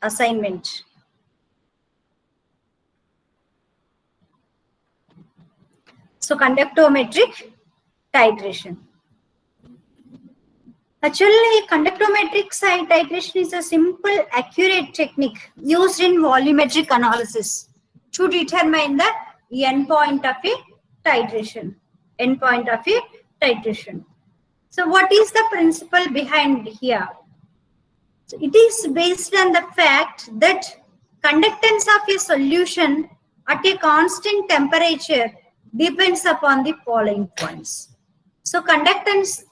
assignment. So conductometric titration. Actually, conductometric site titration is a simple, accurate technique used in volumetric analysis to determine the endpoint of a titration. Endpoint of a titration. So, what is the principle behind here? So it is based on the fact that conductance of a solution at a constant temperature depends upon the following points. So conductance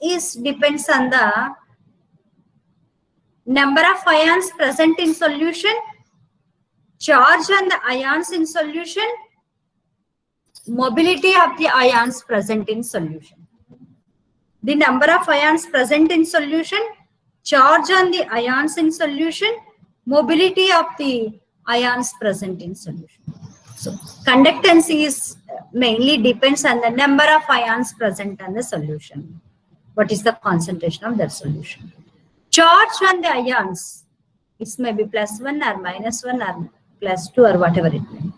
depends on the number of ions present in solution, charge on the ions in solution, mobility of the ions present in solution. The number of ions present in solution, charge on the ions in solution, mobility of the ions present in solution. So conductance mainly depends on the number of ions present in the solution. What is the concentration of that solution? Charge on the ions, it may be +1 or -1 or +2 or whatever it may be.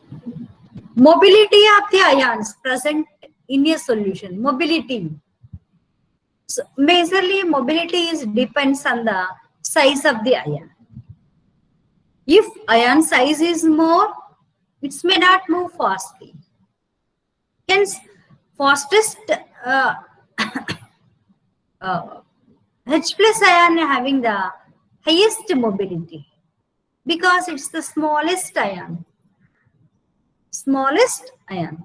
Mobility of the ions present in a solution, mobility. So majorly mobility depends on the size of the ion. If ion size is more, it may not move fastly. Hence, fastest H plus ion having the highest mobility because it's the smallest ion. Smallest ion.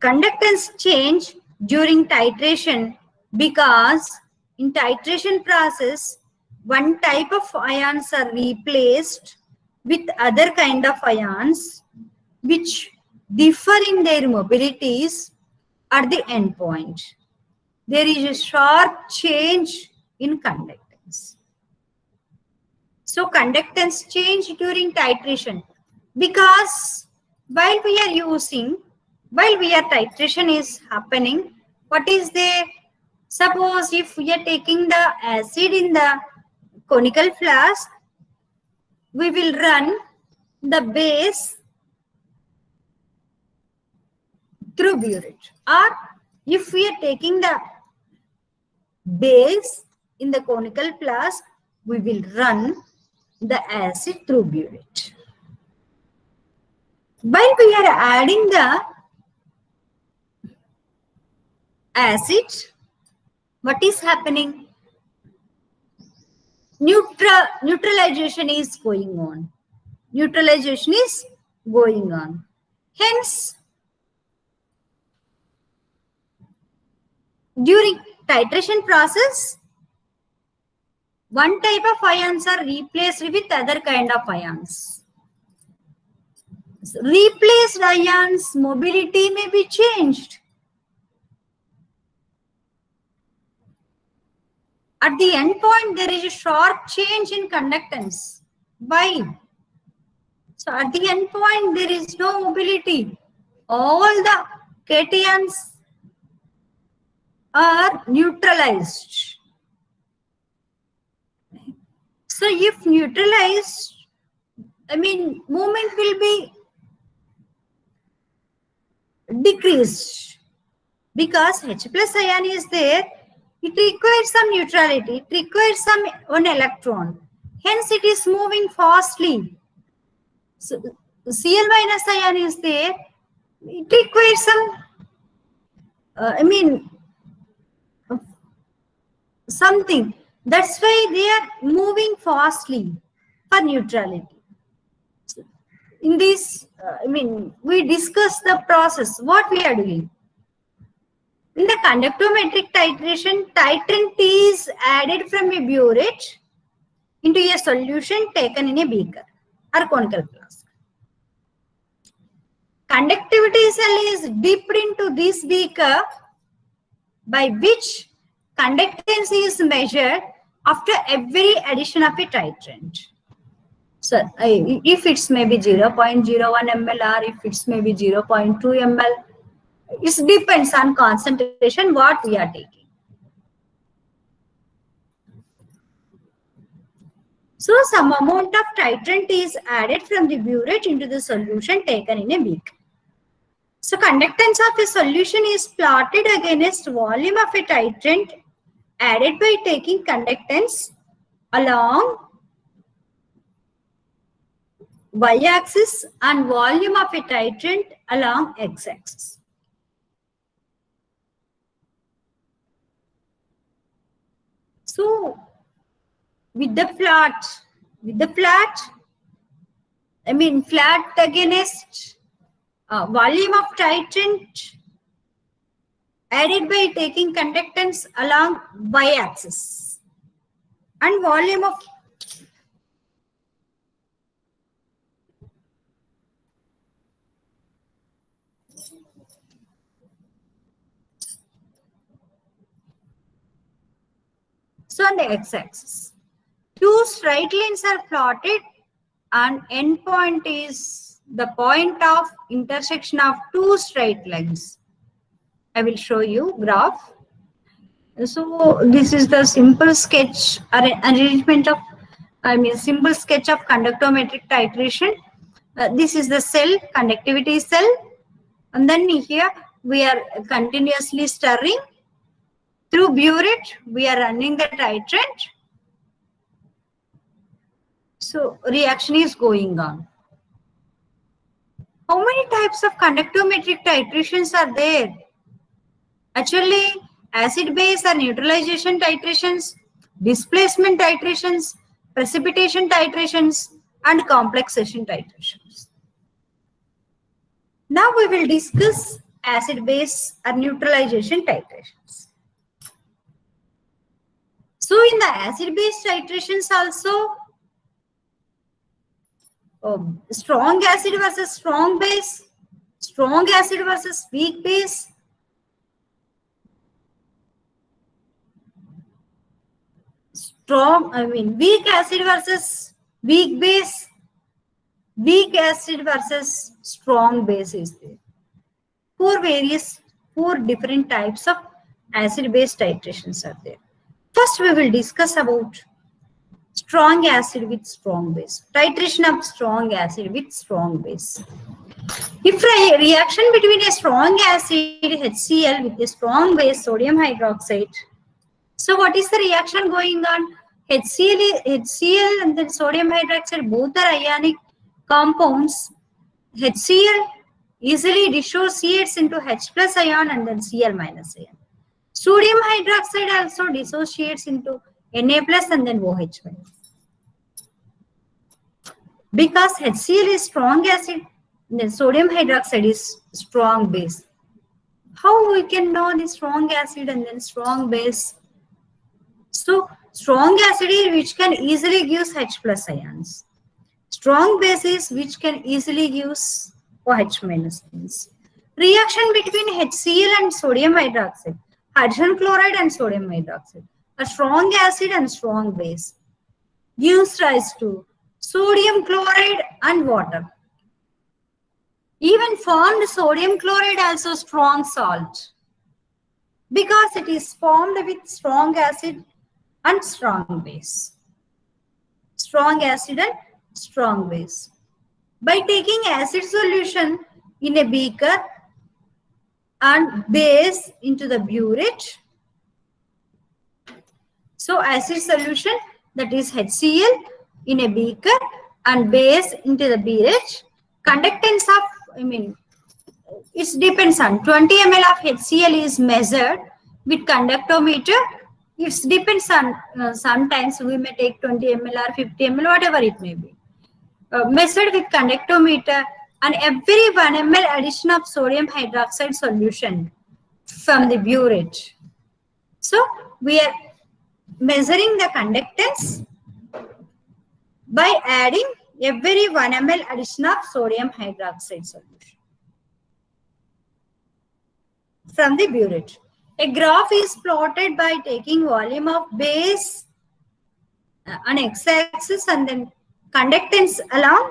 Conductance change during titration because in titration process, one type of ions are replaced with other kind of ions which differ in their mobilities at the end point. There is a sharp change in conductance. So conductance change during titration because while titration is happening, what is there? Suppose if we are taking the acid in the conical flask, we will run the base through burette. Or if we are taking the base in the conical flask, we will run the acid through burette. While we are adding the acid, what is happening? Neutralization is going on. Neutralization is going on. Hence, during titration process, one type of ions are replaced with other kind of ions. So, replaced ions mobility may be changed. At the end point, there is a sharp change in conductance. Why? So at the end point, there is no mobility. All the cations are neutralized. So if neutralized, movement will be decreased because H plus ion is there. It requires some neutrality. It requires one electron. Hence, it is moving fastly. So, Cl minus ion is there. It requires some, something. That's why they are moving fastly for neutrality. So, in this, we discuss the process, what we are doing. In the conductometric titration, titrant is added from a burette into a solution taken in a beaker or conical flask. Conductivity cell is dipped into this beaker by which conductance is measured after every addition of a titrant. So, if it's maybe 0.01 ml or if it's maybe 0.2 ml, it depends on concentration what we are taking. So some amount of titrant is added from the burette into the solution taken in a beaker. So conductance of a solution is plotted against volume of a titrant added by taking conductance along y-axis and volume of a titrant along x-axis. So with the flat, I mean flat against volume of titrant added by taking conductance along y-axis and volume of so on the x-axis. Two straight lines are plotted and end point is the point of intersection of two straight lines. I will show you graph. So this is the simple sketch arrangement of, simple sketch of conductometric titration. This is the cell, conductivity cell. And then here we are continuously stirring. Through burette, we are running the titrant. So reaction is going on. How many types of conductometric titrations are there? Actually, acid-base or neutralization titrations, displacement titrations, precipitation titrations, and complexation titrations. Now we will discuss acid-base or neutralization titrations. So in the acid-base titrations also, strong acid versus strong base, strong acid versus weak base, weak acid versus weak base, weak acid versus strong base is there. Four different types of acid-base titrations are there. First, we will discuss about strong acid with strong base. Titration of strong acid with strong base. If a reaction between a strong acid HCl with a strong base sodium hydroxide, so what is the reaction going on? HCl and then sodium hydroxide, both are ionic compounds. HCl easily dissociates into H plus ion and then Cl minus ion. Sodium hydroxide also dissociates into Na plus and then OH minus. Because HCl is strong acid, then sodium hydroxide is strong base. How we can know the strong acid and then strong base? So strong acid is which can easily give H plus ions. Strong base is which can easily use OH minus ions. Reaction between HCl and sodium hydroxide, hydrogen chloride and sodium hydroxide, a strong acid and strong base, gives rise to sodium chloride and water. Even formed sodium chloride also strong salt because it is formed with strong acid and strong base. Strong acid and strong base. By taking acid solution in a beaker and base into the burette, so acid solution, that is HCl, in a beaker and base into the burette, conductance of, it depends on 20 ml of HCl is measured with conductometer. It depends on, sometimes we may take 20 ml or 50 ml, whatever it may be. Measured with conductometer, and every 1 ml addition of sodium hydroxide solution from the burette. So we are measuring the conductance by adding every 1 ml addition of sodium hydroxide solution from the burette. A graph is plotted by taking volume of base on x-axis and then conductance along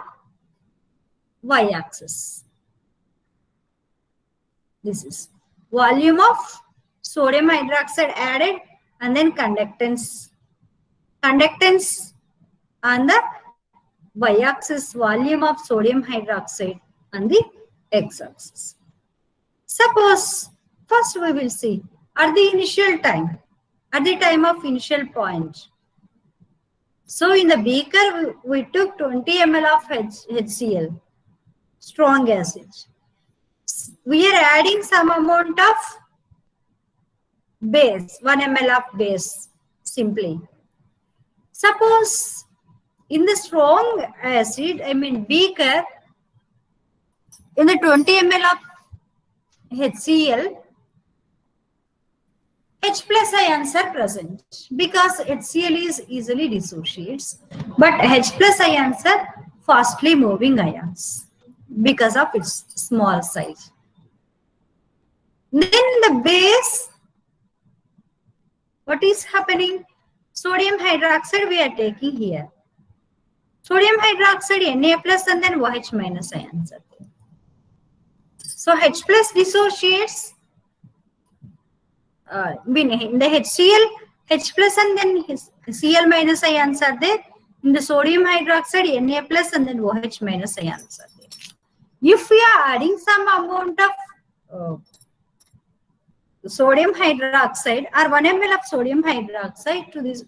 y-axis. This is volume of sodium hydroxide added and then conductance conductance on the y-axis, volume of sodium hydroxide on the x-axis. Suppose, first we will see at the initial time, at the time of initial point. So in the beaker, we took 20 ml of HCl, strong acid. We are adding some amount of base, 1 ml of base, simply. Suppose in the strong acid, beaker, in the 20 ml of HCl, H plus ions are present because HCl is easily dissociates, but H plus ions are fastly moving ions because of its small size. Then the base, what is happening? Sodium hydroxide we are taking here. Sodium hydroxide Na plus and then OH minus ions are there. So H plus dissociates. In the HCl, H plus and then Cl minus ions are there. In the sodium hydroxide, Na plus and then OH minus ions are there. If we are adding some amount of sodium hydroxide or 1 ml of sodium hydroxide to this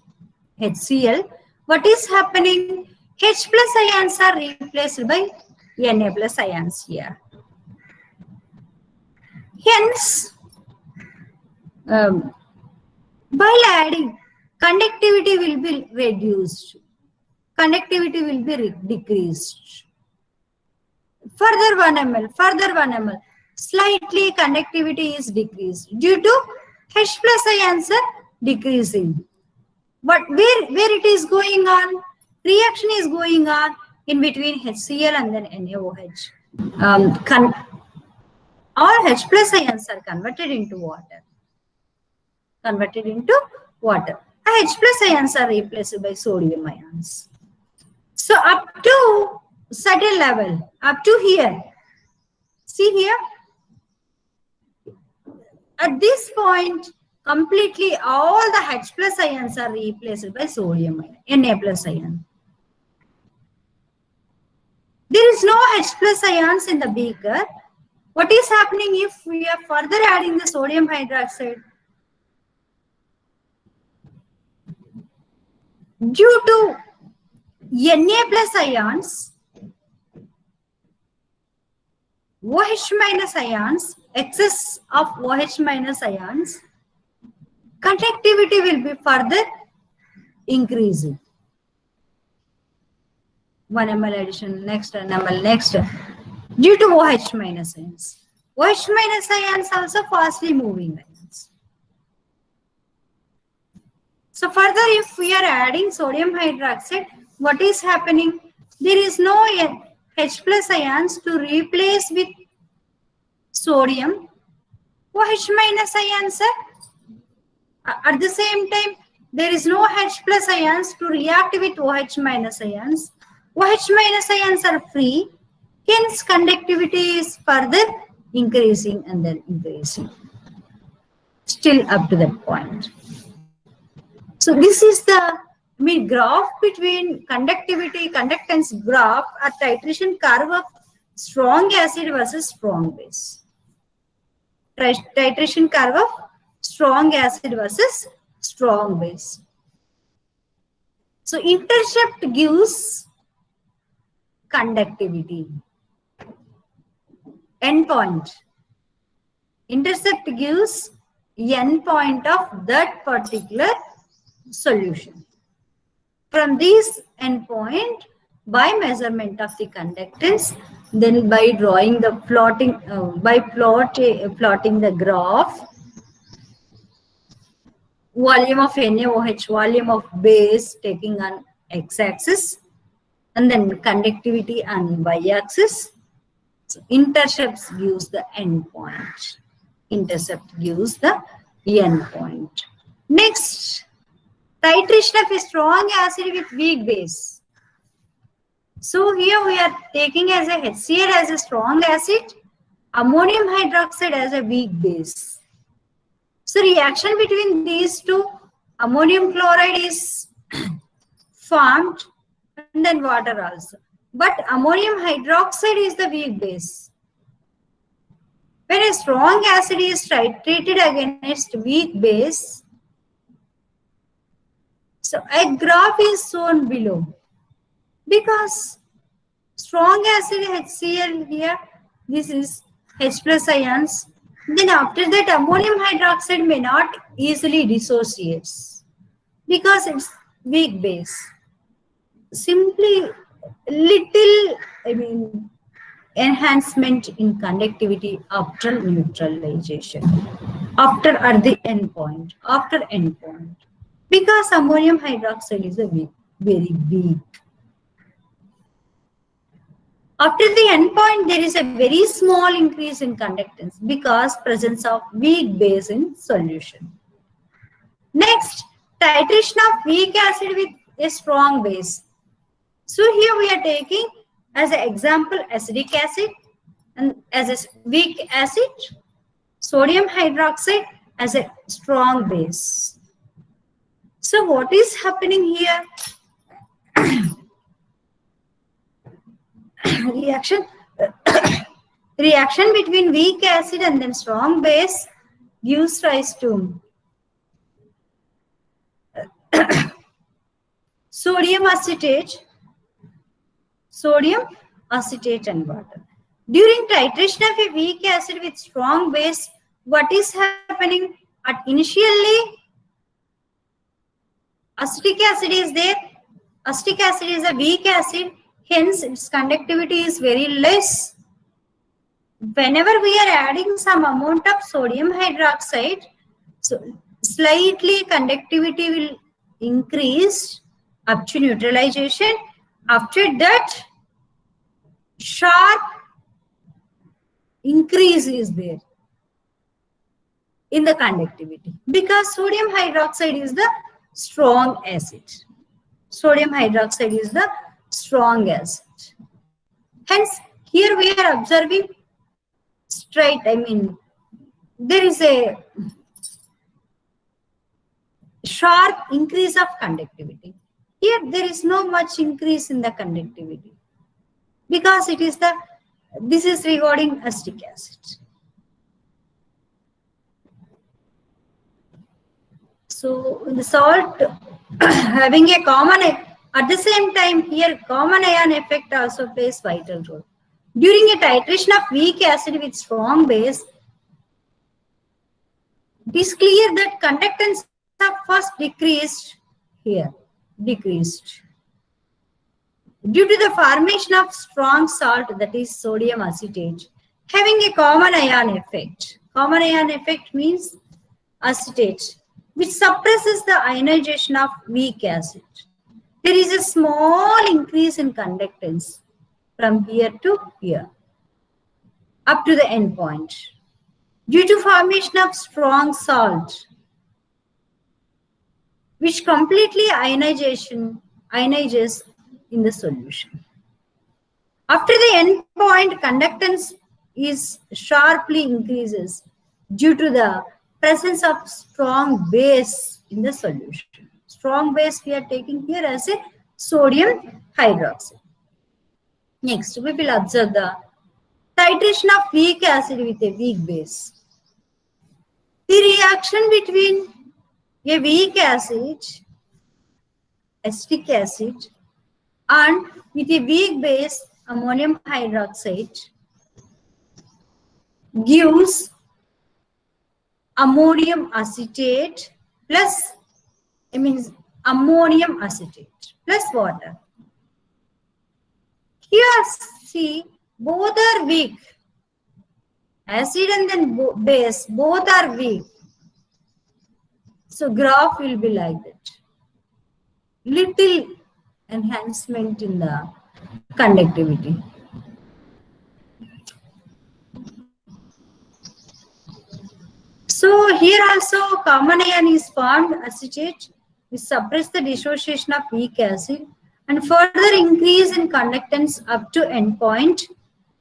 HCl, what is happening? H plus ions are replaced by Na plus ions here. Hence, while adding, conductivity will be reduced. Conductivity will be decreased. Further 1 ml, slightly conductivity is decreased due to H plus ions are decreasing. But where it is going on? Reaction is going on in between HCl and then NaOH. All H plus ions are converted into water. H plus ions are replaced by sodium ions. So up to certain level, up to here, see here, at this point, completely all the H plus ions are replaced by sodium ion, Na plus ion. There is no H plus ions in the beaker. What is happening if we are further adding the sodium hydroxide? Due to Na plus ions, OH minus ions, excess of OH minus ions, conductivity will be further increasing. 1 ml addition, next 1 ml, next. Due to OH minus ions. OH minus ions also fastly moving ions. So further, if we are adding sodium hydroxide, what is happening? There is no H plus ions to replace with sodium. OH minus ions are, at the same time, there is no H plus ions to react with OH minus ions. OH minus ions are free. Hence, conductivity is further increasing and then increasing. Still up to that point. So this is the graph between conductivity, conductance graph or titration curve of strong acid versus strong base. Titration curve of strong acid versus strong base. So intercept gives conductivity. Endpoint. Intercept gives endpoint of that particular solution. From this endpoint, by measurement of the conductance, then by drawing the plotting, plotting the graph, volume of NaOH, volume of base taking on x-axis, and then conductivity on y-axis. So intercepts gives the endpoint. Intercept gives the endpoint. Next, titration of a strong acid with weak base. So here we are taking as a HCl as a strong acid, ammonium hydroxide as a weak base. So reaction between these two, ammonium chloride is formed, and then water also. But ammonium hydroxide is the weak base. When a strong acid is treated against weak base, so a graph is shown below. Because strong acid HCl here, this is H plus ions. Then after that, ammonium hydroxide may not easily dissociates because it's weak base. Simply little, enhancement in conductivity after neutralization, after at the end point, after end point, because ammonium hydroxide is a very weak. After the end point, there is a very small increase in conductance because presence of weak base in solution. Next, titration of weak acid with a strong base. So here we are taking as an example acetic acid, and as a weak acid, sodium hydroxide as a strong base. So what is happening here? Reaction between weak acid and then strong base gives rise to sodium acetate and water. During titration of a weak acid with strong base, what is happening? Initially, acetic acid is there. Acetic acid is a weak acid, hence its conductivity is very less. Whenever we are adding some amount of sodium hydroxide, so slightly conductivity will increase up to neutralization. After that, sharp increase is there in the conductivity because sodium hydroxide is the strong acid. Sodium hydroxide is the strong acid. Hence, here we are observing straight, there is a sharp increase of conductivity. Here there is no much increase in the conductivity because this is regarding acetic acid. So the salt having a common, at the same time here common ion effect also plays vital role. During a titration of weak acid with strong base, it is clear that conductance have first decreased here, due to the formation of strong salt, that is sodium acetate, having a common ion effect. Common ion effect means acetate, which suppresses the ionization of weak acid. There is a small increase in conductance from here to here, up to the end point, due to formation of strong salt, which completely ionizes in the solution. After the end point, conductance is sharply increases due to the presence of strong base in the solution. Strong base we are taking here as a sodium hydroxide. Next, we will observe the titration of weak acid with a weak base. The reaction between a weak acid, acetic acid, and with a weak base, ammonium hydroxide, gives ammonium acetate plus, ammonium acetate plus water. Here, see, both are weak. Acid and then base, both are weak. So graph will be like that. Little enhancement in the conductivity. So here also common ion is formed, acetate, which suppress the dissociation of weak acid, and further increase in conductance up to endpoint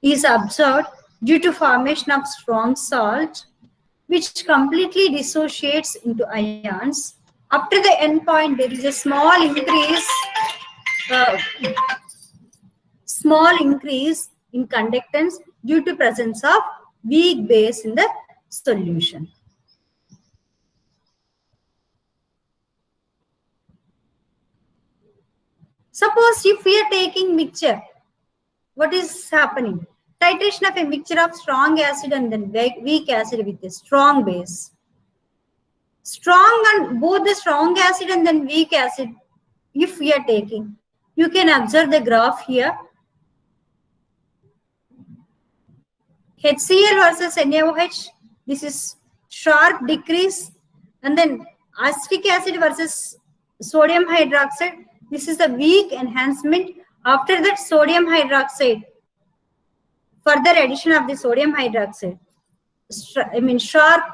is observed due to formation of strong salt, which completely dissociates into ions. After the endpoint, there is a small increase small increase in conductance due to presence of weak base in the solution. Suppose if we are taking mixture, what is happening? Titration of a mixture of strong acid and then weak acid with a strong base. Strong and both the strong acid and then weak acid, if we are taking, you can observe the graph here. HCl versus NaOH, this is sharp decrease, and then acetic acid versus sodium hydroxide, this is the weak enhancement. After that, sodium hydroxide, further addition of the sodium hydroxide, sharp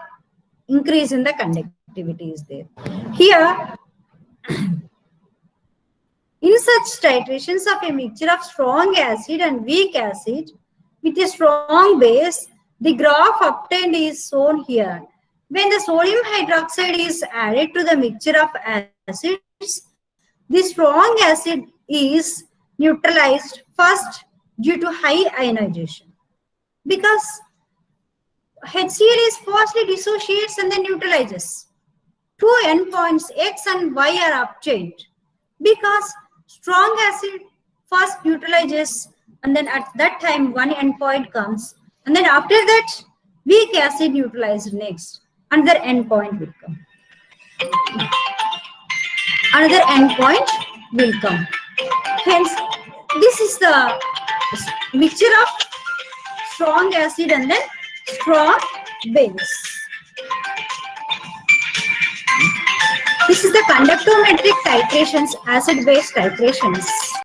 increase in the conductivity is there. Here, in such titrations of a mixture of strong acid and weak acid with a strong base, the graph obtained is shown here. When the sodium hydroxide is added to the mixture of acids, the strong acid is neutralized first due to high ionization. Because HCl is fastly dissociates and then neutralizes. Two endpoints X and Y are obtained because strong acid first neutralizes, and then at that time one endpoint comes, and then after that weak acid neutralized next. Another endpoint will come. Another endpoint will come. Hence, this is the mixture of strong acid and then strong base. This is the conductometric titrations, acid-base titrations.